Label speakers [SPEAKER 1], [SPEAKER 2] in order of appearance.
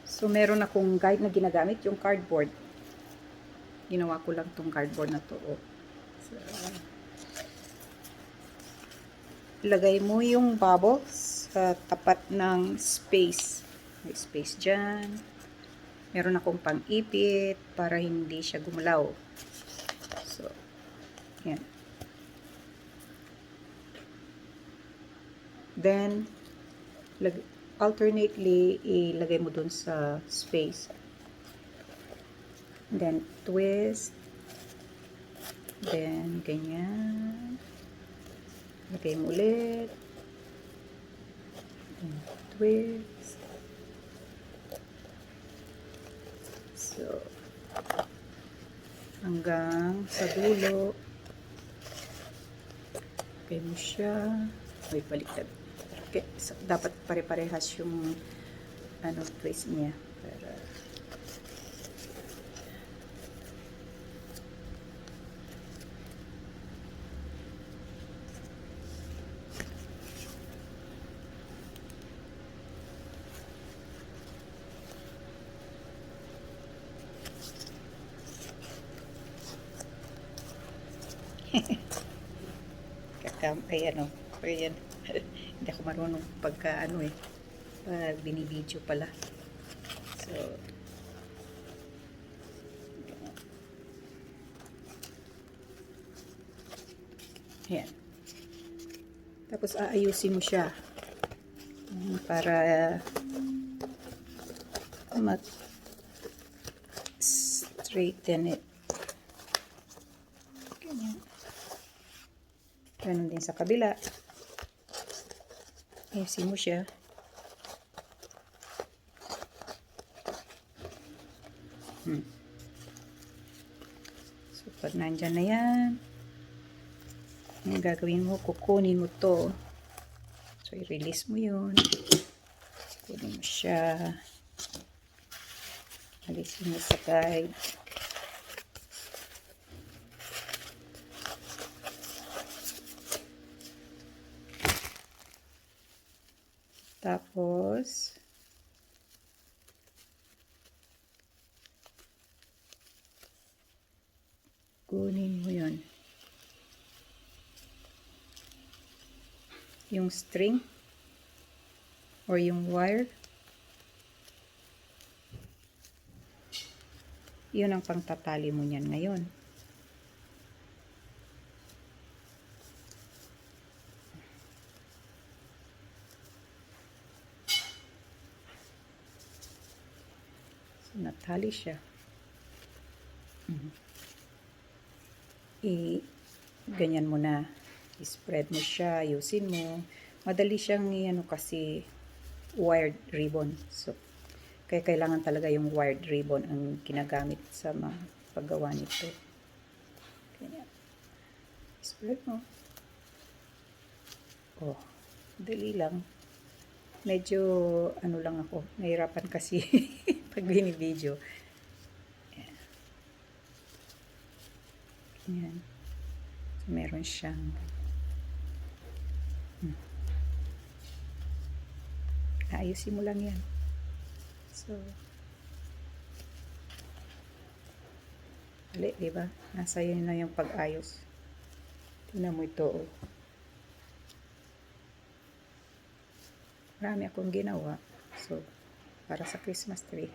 [SPEAKER 1] So, meron akong guide na ginagamit, yung cardboard. Ginawa ko lang tong cardboard na to. Oh. So, lagay mo yung bubbles sa tapat ng space. May space dyan. Meron akong pang-ipit para hindi siya gumalaw. So, yan. Then, alternately, ilagay mo dun sa space. Then, twist. Then, ganyan. Lagay mo ulit. Then, twist. So, hanggang sa dulo. Lagay mo siya. May baliktad. Okay, so, dapat pare-parehas yung twist niya. Para ayan. Hindi ako marunong pag binibidyo pala. So, ayan. Tapos aayusin mo siya para straighten it. Ganyan. Ganun din sa kabila. Ayusin mo siya. So, pag nandyan na yan, ang gagawin mo, kukunin mo to. So, i-release mo yun. Kunin mo siya. Alisin mo sa guide. Tapos, kunin mo yun. Yung string or yung wire. Yun ang pangtatali mo niyan ngayon. So, natali siya. Ganyan mo na. I-spread mo siya, ayusin mo. Madali siyang kasi wired ribbon. So, kaya kailangan talaga yung wired ribbon ang ginagamit sa mga paggawa nito. Ganyan. Spread mo. Oh, dali lang. Medyo lang ako. Nahirapan kasi pag binibidyo. Yan. So, meron siyang ayusin mo lang yan. So, diba? Nasa yun na yung pag-ayos. Tingnan mo ito, oh. Marami akong ginawa. So, para sa Christmas tree.